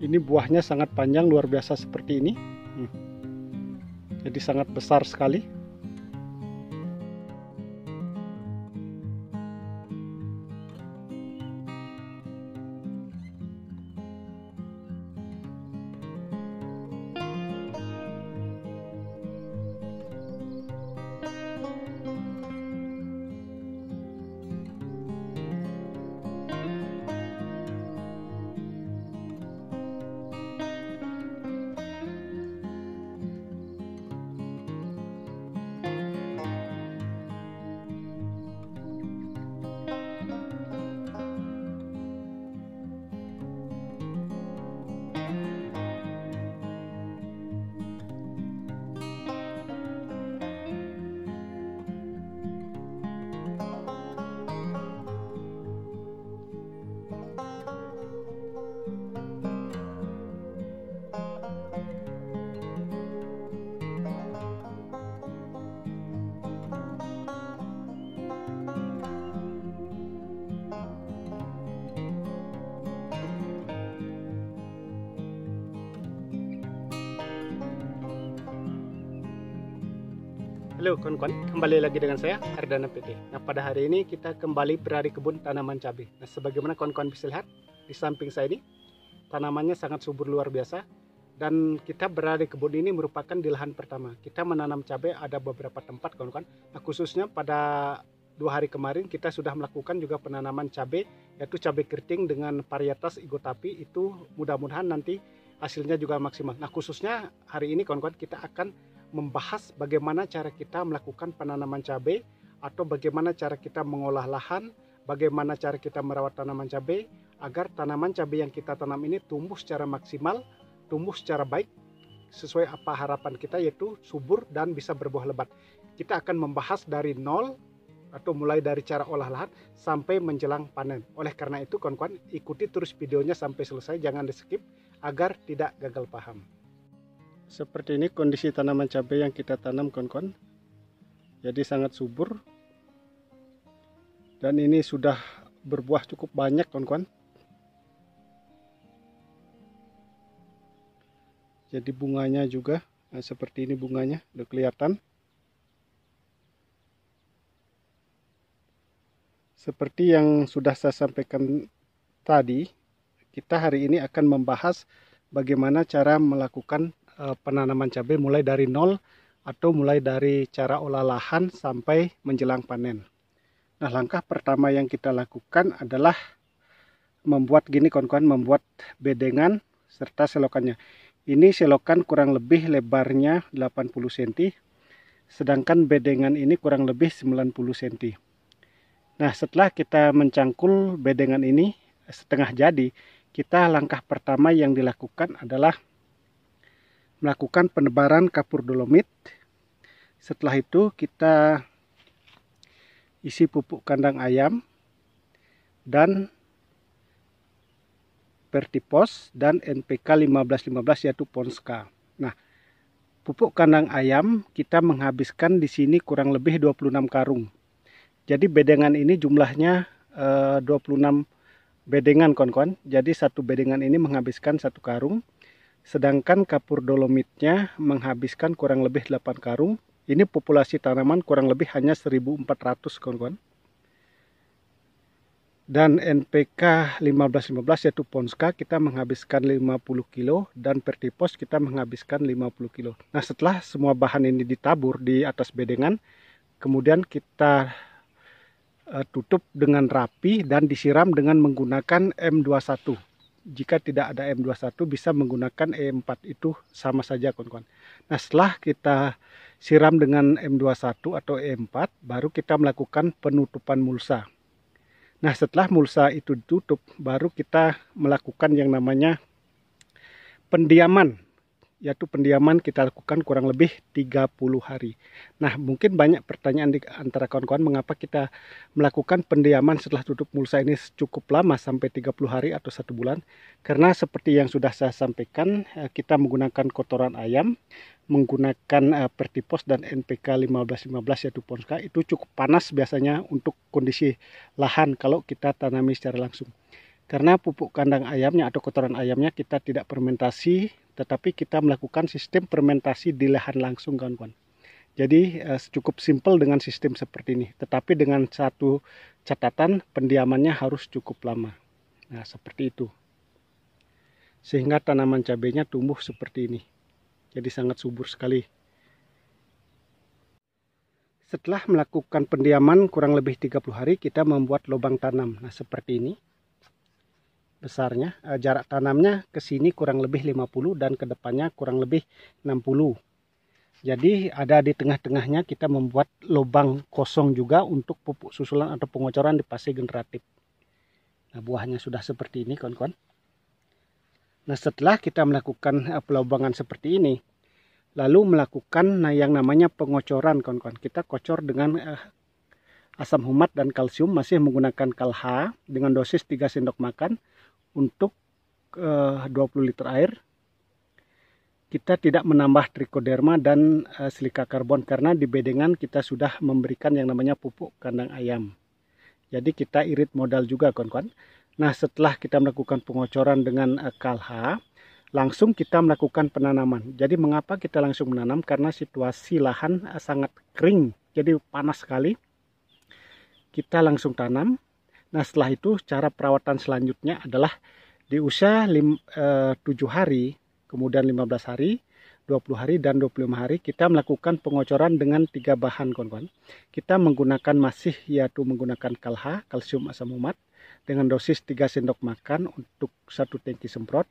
Ini buahnya sangat panjang, luar biasa seperti ini. Jadi sangat besar sekali. Halo kawan-kawan, kembali lagi dengan saya Ardana PT. Nah, pada hari ini kita kembali berada di kebun tanaman cabai. Nah, sebagaimana kawan-kawan bisa lihat di samping saya ini, tanamannya sangat subur luar biasa. Dan kita berada di kebun ini merupakan di lahan pertama. Kita menanam cabai ada beberapa tempat kawan-kawan. Nah, khususnya pada 2 hari kemarin kita sudah melakukan juga penanaman cabai, yaitu cabai keriting dengan varietas Igotapi. Itu mudah-mudahan nanti hasilnya juga maksimal. Nah, khususnya hari ini kawan-kawan kita akan membahas bagaimana cara kita melakukan penanaman cabai, atau bagaimana cara kita mengolah lahan, bagaimana cara kita merawat tanaman cabai agar tanaman cabai yang kita tanam ini tumbuh secara maksimal, tumbuh secara baik sesuai apa harapan kita, yaitu subur dan bisa berbuah lebat. Kita akan membahas dari nol atau mulai dari cara olah lahan sampai menjelang panen. Oleh karena itu kawan-kawan, ikuti terus videonya sampai selesai, jangan di skip agar tidak gagal paham. Seperti ini kondisi tanaman cabai yang kita tanam kawan-kawan. Jadi sangat subur. Dan ini sudah berbuah cukup banyak kawan-kawan. Jadi bunganya juga seperti ini, bunganya udah kelihatan. Seperti yang sudah saya sampaikan tadi, kita hari ini akan membahas bagaimana cara melakukan penanaman cabai mulai dari nol atau mulai dari cara olah lahan sampai menjelang panen. Nah, langkah pertama yang kita lakukan adalah membuat gini kawan-kawan, membuat bedengan serta selokannya. Ini selokan kurang lebih lebarnya 80 cm, sedangkan bedengan ini kurang lebih 90 cm. Nah, setelah kita mencangkul bedengan ini setengah jadi, kita langkah pertama yang dilakukan adalah melakukan penebaran kapur dolomit. Setelah itu kita isi pupuk kandang ayam dan Vertipos dan NPK 1515 yaitu Ponska. Nah, pupuk kandang ayam kita menghabiskan di sini kurang lebih 26 karung. Jadi bedengan ini jumlahnya 26 bedengan kawan-kawan. Jadi satu bedengan ini menghabiskan 1 karung. Sedangkan kapur dolomitnya menghabiskan kurang lebih 8 karung. Ini populasi tanaman kurang lebih hanya 1400 kawan-kawan. Dan NPK 1515 yaitu Ponska kita menghabiskan 50 kilo dan Vertipos kita menghabiskan 50 kilo. Nah, setelah semua bahan ini ditabur di atas bedengan, kemudian kita tutup dengan rapi dan disiram dengan menggunakan M21. Jika tidak ada M21 bisa menggunakan E4, itu sama saja kawan-kawan. Nah, setelah kita siram dengan M21 atau E4, baru kita melakukan penutupan mulsa. Nah, setelah mulsa itu ditutup, baru kita melakukan yang namanya pendiaman. Yaitu pendiaman kita lakukan kurang lebih 30 hari. Nah, mungkin banyak pertanyaan di antara kawan-kawan mengapa kita melakukan pendiaman setelah tutup mulsa ini cukup lama sampai 30 hari atau 1 bulan. Karena seperti yang sudah saya sampaikan, kita menggunakan kotoran ayam, menggunakan Vertipos dan NPK 1515 yaitu Ponska, itu cukup panas biasanya untuk kondisi lahan kalau kita tanami secara langsung. Karena pupuk kandang ayamnya atau kotoran ayamnya kita tidak fermentasi, tetapi kita melakukan sistem fermentasi di lahan langsung, kawan-kawan. Jadi cukup simpel dengan sistem seperti ini, tetapi dengan satu catatan pendiamannya harus cukup lama. Nah, seperti itu. Sehingga tanaman cabenya tumbuh seperti ini. Jadi sangat subur sekali. Setelah melakukan pendiaman kurang lebih 30 hari, kita membuat lubang tanam. Nah, seperti ini. Besarnya, jarak tanamnya ke sini kurang lebih 50 dan ke depannya kurang lebih 60. Jadi ada di tengah-tengahnya kita membuat lubang kosong juga untuk pupuk susulan atau pengocoran di fase generatif. Nah, buahnya sudah seperti ini, kawan-kawan. Nah, setelah kita melakukan pelubangan seperti ini, lalu melakukan yang namanya pengocoran, kawan-kawan. Kita kocor dengan asam humat dan kalsium, masih menggunakan KALH dengan dosis 3 sendok makan untuk 20 liter air. Kita tidak menambah trichoderma dan silika karbon karena di bedengan kita sudah memberikan yang namanya pupuk kandang ayam. Jadi kita irit modal juga, kawan-kawan. Nah, setelah kita melakukan pengocoran dengan KALH, langsung kita melakukan penanaman. Jadi mengapa kita langsung menanam? Karena situasi lahan sangat kering, jadi panas sekali. Kita langsung tanam. Nah, setelah itu cara perawatan selanjutnya adalah di usia 7 hari, kemudian 15 hari, 20 hari, dan 25 hari kita melakukan pengocoran dengan 3 bahan, kawan-kawan. Kita menggunakan masih yaitu menggunakan KALH, kalsium asam humat, dengan dosis 3 sendok makan untuk 1 tangki semprot,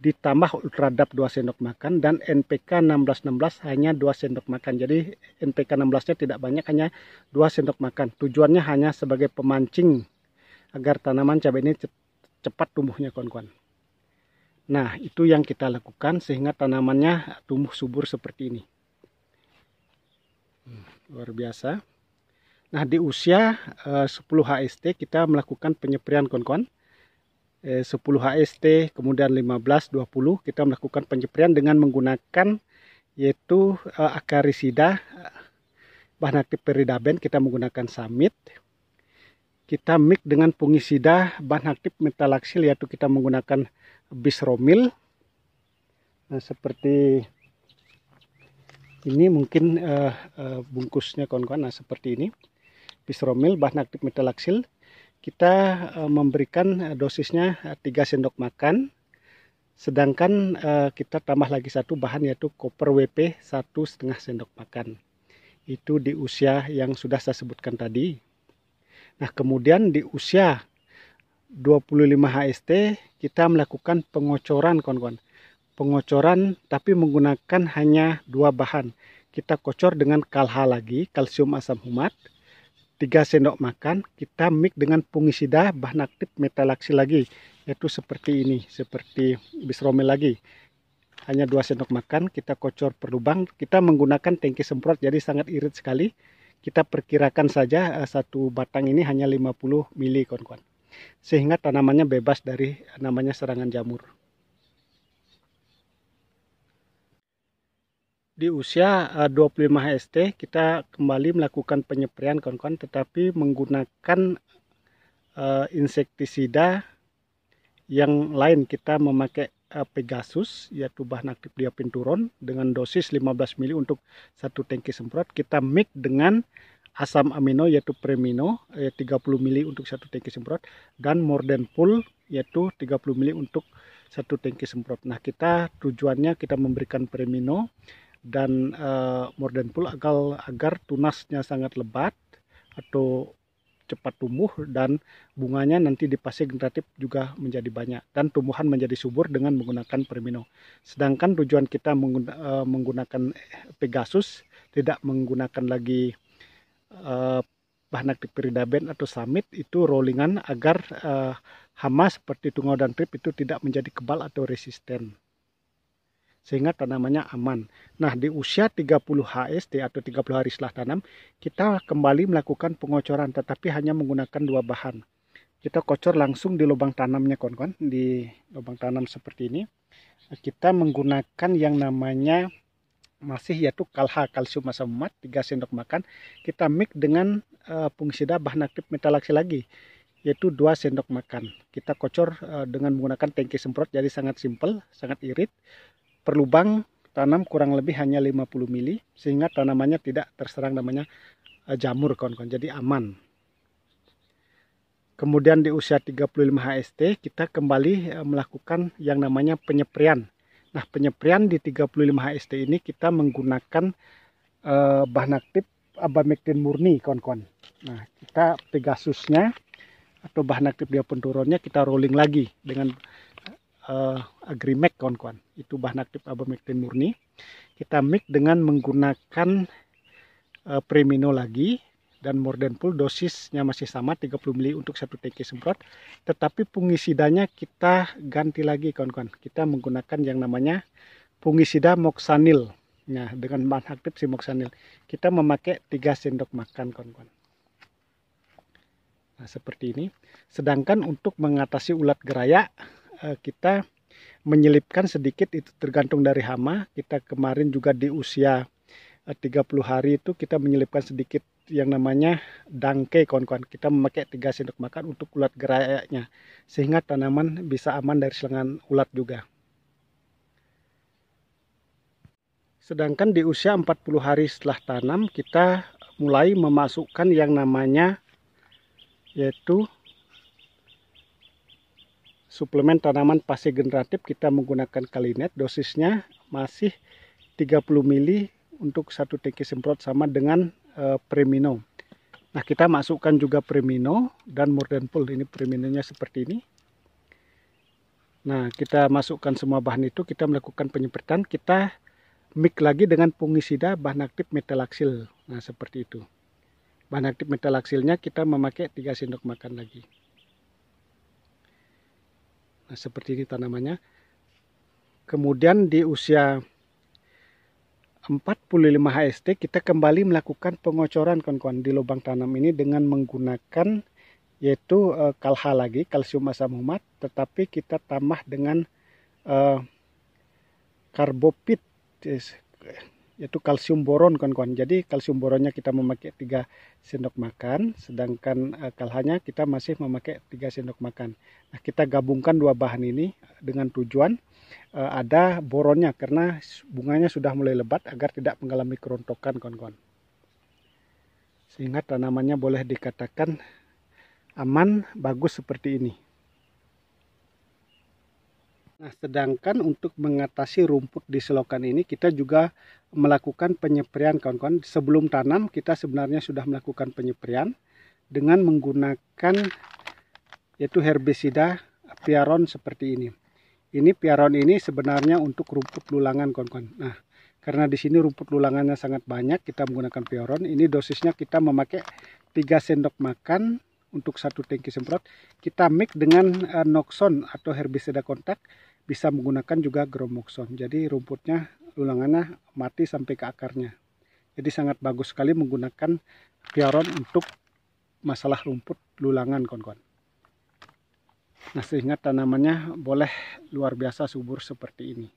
ditambah Ultradap 2 sendok makan, dan NPK 1616 hanya 2 sendok makan. Jadi NPK 16-nya tidak banyak, hanya 2 sendok makan. Tujuannya hanya sebagai pemancing agar tanaman cabai ini cepat tumbuhnya, kawan-kawan. Nah, itu yang kita lakukan sehingga tanamannya tumbuh subur seperti ini. Luar biasa. Nah, di usia 10 HST kita melakukan penyeperian, kawan-kawan. 10 HST, kemudian 15, 20 kita melakukan penyeperian dengan menggunakan yaitu akarisida, bahan aktif peridaben, kita menggunakan Samit. Kita mix dengan fungisida bahan aktif metalaksil yaitu kita menggunakan Bisromil. Nah, seperti ini mungkin bungkusnya, kawan-kawan. Nah, seperti ini. Bisromil bahan aktif metalaksil. Kita memberikan dosisnya 3 sendok makan. Sedangkan kita tambah lagi satu bahan yaitu Copper WP 1,5 sendok makan. Itu di usia yang sudah saya sebutkan tadi. Nah, kemudian di usia 25 HST kita melakukan pengocoran, kawan-kawan. Pengocoran tapi menggunakan hanya 2 bahan. Kita kocor dengan KALH lagi, kalsium asam humat, 3 sendok makan. Kita mix dengan fungisida bahan aktif metalaksil lagi, yaitu seperti ini, seperti Bisromil lagi. Hanya 2 sendok makan, kita kocor per lubang. Kita menggunakan tangki semprot, jadi sangat irit sekali. Kita perkirakan saja satu batang ini hanya 50 mili, kawan-kawan. Sehingga tanamannya bebas dari namanya serangan jamur. Di usia 25 HST kita kembali melakukan penyeperian, kawan-kawan, tetapi menggunakan insektisida yang lain. Kita memakai Pegasus yaitu bahan aktif diapinturon dengan dosis 15 mili untuk 1 tangki semprot. Kita mix dengan asam amino yaitu Premino 30 mili untuk 1 tangki semprot, dan Mordenpul yaitu 30 mili untuk 1 tangki semprot. Nah, tujuannya kita memberikan Premino dan Mordenpul agar tunasnya sangat lebat atau cepat tumbuh, dan bunganya nanti di fase generatif juga menjadi banyak dan tumbuhan menjadi subur dengan menggunakan Premino. Sedangkan tujuan kita menggunakan Pegasus, tidak menggunakan lagi bahan aktif peridaben atau Samit, itu rollingan agar hama seperti tungau dan trip itu tidak menjadi kebal atau resisten, sehingga tanamannya aman. Nah, di usia 30 HST atau 30 hari setelah tanam, kita kembali melakukan pengocoran tetapi hanya menggunakan 2 bahan. Kita kocor langsung di lubang tanamnya, kawan-kawan. Di lubang tanam seperti ini. Kita menggunakan yang namanya masih yaitu KALH, kalsium asam humat 3 sendok makan. Kita mix dengan fungisida bahan aktif metalaksil lagi, yaitu 2 sendok makan. Kita kocor dengan menggunakan tangki semprot, jadi sangat simpel, sangat irit. Per lubang tanam kurang lebih hanya 50 mili, sehingga tanamannya tidak terserang namanya jamur kawan-kawan, jadi aman. Kemudian di usia 35 HST kita kembali melakukan yang namanya penyeprian. Nah, penyeprian di 35 HST ini kita menggunakan bahan aktif abamectin murni kawan-kawan. Nah, kita Pegasusnya atau bahan aktif dia penurunnya kita rolling lagi dengan Agrimax kawan-kawan. Itu bahan aktif abamectin murni. Kita mix dengan menggunakan Premino lagi, dan Mordenpool dosisnya masih sama 30 ml untuk 1 tangki semprot, tetapi fungisidanya kita ganti lagi kawan-kawan. Kita menggunakan yang namanya fungisida Moxanil. Nah, dengan bahan aktif si Moxanil kita memakai 3 sendok makan kawan-kawan. Nah, seperti ini. Sedangkan untuk mengatasi ulat gerayak kita menyelipkan sedikit, itu tergantung dari hama. Kita kemarin juga di usia 30 hari itu kita menyelipkan sedikit yang namanya dangke kawan-kawan. Kita memakai 3 sendok makan untuk ulat gerayaknya, sehingga tanaman bisa aman dari serangan ulat juga. Sedangkan di usia 40 hari setelah tanam kita mulai memasukkan yang namanya yaitu suplemen tanaman fase generatif. Kita menggunakan Kalinet, dosisnya masih 30 ml untuk 1 tangki semprot sama dengan Premino. Nah, kita masukkan juga Premino dan Mordenpool. Ini Preminonya seperti ini. Nah, kita masukkan semua bahan itu, kita melakukan penyemprotan, kita mix lagi dengan fungisida bahan aktif metalaxyl. Nah, seperti itu. Bahan aktif metalaxylnya kita memakai 3 sendok makan lagi. Nah, seperti ini tanamannya. Kemudian di usia 45 HST kita kembali melakukan pengocoran kawan-kawan di lubang tanam ini dengan menggunakan yaitu kalha lagi, kalsium asam humat, tetapi kita tambah dengan karbopit, yaitu kalsium boron kawan-kawan. Jadi kalsium boronnya kita memakai 3 sendok makan, sedangkan kalhanya kita masih memakai 3 sendok makan. Nah, kita gabungkan 2 bahan ini dengan tujuan ada boronnya, karena bunganya sudah mulai lebat agar tidak mengalami kerontokan kawan-kawan. Sehingga tanamannya boleh dikatakan aman, bagus seperti ini. Nah, sedangkan untuk mengatasi rumput di selokan ini kita juga melakukan penyeprian kawan-kawan. Sebelum tanam kita sebenarnya sudah melakukan penyeprian dengan menggunakan yaitu herbisida Piaron seperti ini. Ini Piaron ini sebenarnya untuk rumput lulangan kawan-kawan. Nah, karena di sini rumput lulangannya sangat banyak, kita menggunakan Piaron. Ini dosisnya kita memakai 3 sendok makan untuk 1 tangki semprot. Kita mix dengan Noxon atau herbisida kontak. Bisa menggunakan juga Gromoxon. Jadi rumputnya, lulangannya mati sampai ke akarnya. Jadi sangat bagus sekali menggunakan Piaron untuk masalah rumput lulangan kawan-kawan. Nah, sehingga tanamannya boleh luar biasa subur seperti ini.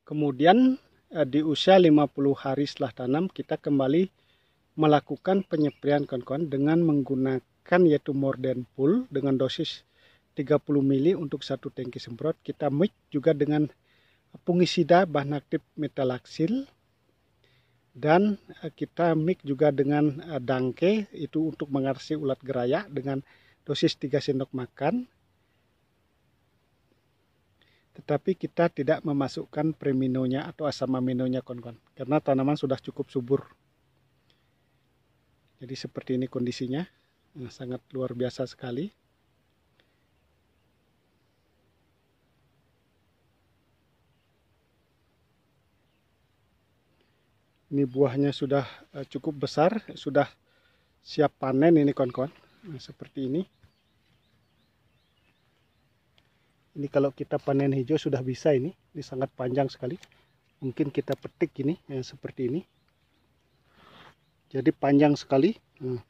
Kemudian di usia 50 hari setelah tanam kita kembali melakukan penyeprian kawan-kawan dengan menggunakan yaitu Mordenpool dengan dosis 30 ml untuk 1 tangki semprot. Kita mix juga dengan fungisida bahan aktif metalaxyl, dan kita mix juga dengan dangke itu untuk mengatasi ulat gerayak dengan dosis 3 sendok makan. Tetapi kita tidak memasukkan Preminonya atau asam aminonya kawan-kawan, karena tanaman sudah cukup subur. Jadi seperti ini kondisinya. Nah, sangat luar biasa sekali. Ini buahnya sudah cukup besar, sudah siap panen ini kawan-kawan. Nah, seperti ini. Ini kalau kita panen hijau sudah bisa ini sangat panjang sekali. Mungkin kita petik ini seperti ini. Jadi panjang sekali. Nah,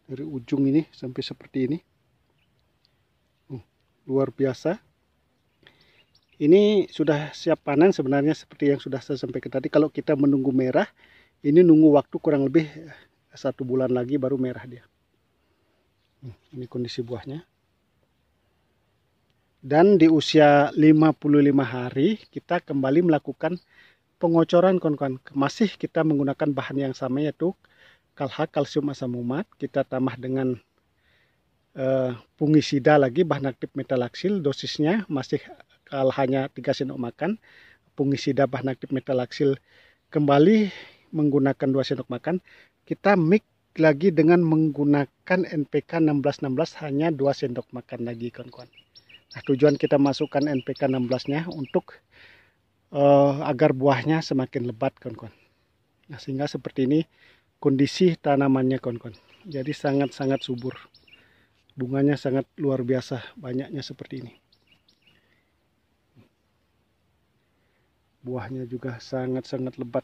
dari ujung ini sampai seperti ini. Luar biasa. Ini sudah siap panen sebenarnya seperti yang sudah saya sampaikan tadi. Kalau kita menunggu merah, ini nunggu waktu kurang lebih 1 bulan lagi baru merah dia. Ini kondisi buahnya. Dan di usia 55 hari kita kembali melakukan pengocoran kawan-kawan. Masih kita menggunakan bahan yang sama, yaitu KALHA, kalsium asam umat. Kita tambah dengan fungisida lagi, bahan aktif metalaksil. Dosisnya masih KALHA-nya 3 sendok makan. Fungisida bahan aktif metalaksil kembali menggunakan 2 sendok makan. Kita mix lagi dengan menggunakan NPK 1616 hanya 2 sendok makan lagi kawan-kawan. Nah, tujuan kita masukkan NPK 16-nya untuk agar buahnya semakin lebat kawan-kawan. Nah, sehingga seperti ini kondisi tanamannya kawan-kawan. Jadi sangat-sangat subur. Bunganya sangat luar biasa, banyaknya seperti ini. Buahnya juga sangat-sangat lebat.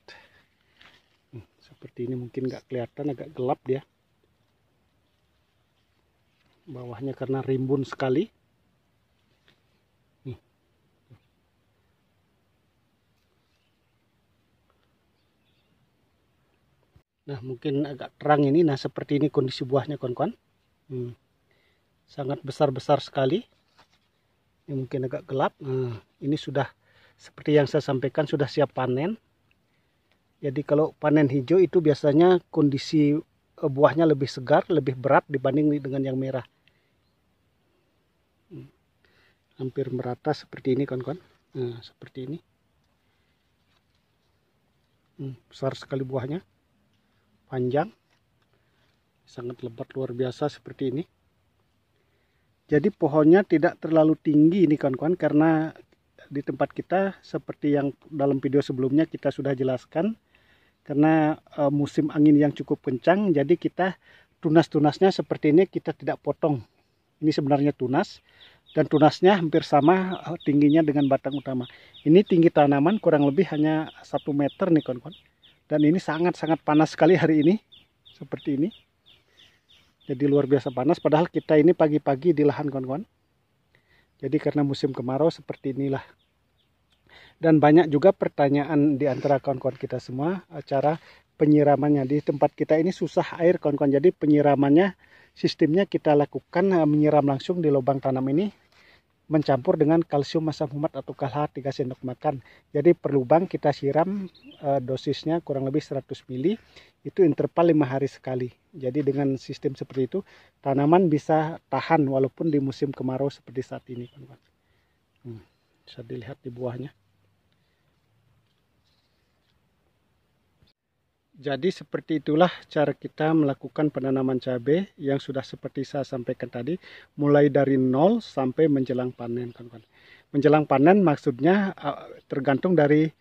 Seperti ini, mungkin nggak kelihatan, agak gelap dia. Bawahnya karena rimbun sekali. Nah, mungkin agak terang ini. Nah, seperti ini kondisi buahnya kawan-kawan. Sangat besar-besar sekali. Ini mungkin agak gelap. Nah, ini sudah seperti yang saya sampaikan, sudah siap panen. Jadi kalau panen hijau itu biasanya kondisi buahnya lebih segar, lebih berat dibanding dengan yang merah. Hampir merata seperti ini kawan-kawan. Nah, seperti ini. Besar sekali buahnya. Panjang, sangat lebat luar biasa seperti ini. Jadi pohonnya tidak terlalu tinggi ini kawan-kawan, karena di tempat kita seperti yang dalam video sebelumnya kita sudah jelaskan, karena musim angin yang cukup kencang, jadi kita tunas-tunasnya seperti ini kita tidak potong. Ini sebenarnya tunas, dan tunasnya hampir sama tingginya dengan batang utama. Ini tinggi tanaman kurang lebih hanya 1 meter nih kawan-kawan. Dan ini sangat-sangat panas sekali hari ini, seperti ini. Jadi luar biasa panas, padahal kita ini pagi-pagi di lahan kawan-kawan. Jadi karena musim kemarau seperti inilah. Dan banyak juga pertanyaan di antara kawan-kawan kita semua, cara penyiramannya. Di tempat kita ini susah air kawan-kawan, jadi penyiramannya, sistemnya kita lakukan menyiram langsung di lubang tanam ini, mencampur dengan kalsium asam umat atau KALHA 3 sendok makan. Jadi per lubang kita siram dosisnya kurang lebih 100 ml, itu interval 5 hari sekali. Jadi dengan sistem seperti itu tanaman bisa tahan walaupun di musim kemarau seperti saat ini. Bisa dilihat di buahnya. Jadi seperti itulah cara kita melakukan penanaman cabai yang sudah seperti saya sampaikan tadi, mulai dari nol sampai menjelang panen, kawan-kawan. Menjelang panen maksudnya tergantung dari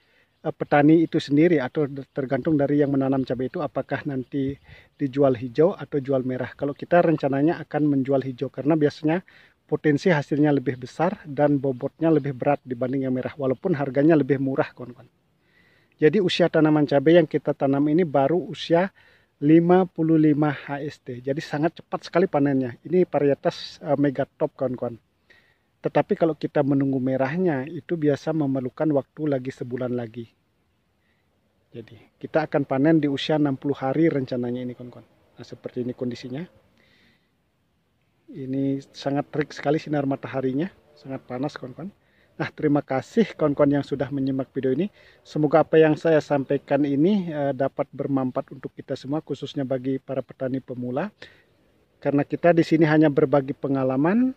petani itu sendiri, atau tergantung dari yang menanam cabai itu apakah nanti dijual hijau atau jual merah. Kalau kita rencananya akan menjual hijau karena biasanya potensi hasilnya lebih besar dan bobotnya lebih berat dibanding yang merah, walaupun harganya lebih murah, kawan-kawan. Jadi usia tanaman cabai yang kita tanam ini baru usia 55 HST. Jadi sangat cepat sekali panennya. Ini varietas Megatop kawan-kawan. Tetapi kalau kita menunggu merahnya itu biasa memerlukan waktu lagi sebulan lagi. Jadi kita akan panen di usia 60 hari rencananya ini kawan-kawan. Nah, seperti ini kondisinya. Ini sangat terik sekali sinar mataharinya. Sangat panas kawan-kawan. Nah, terima kasih kawan-kawan yang sudah menyimak video ini. Semoga apa yang saya sampaikan ini dapat bermanfaat untuk kita semua, khususnya bagi para petani pemula. Karena kita di sini hanya berbagi pengalaman.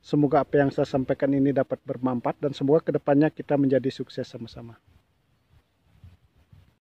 Semoga apa yang saya sampaikan ini dapat bermanfaat dan semoga kedepannya kita menjadi sukses sama-sama.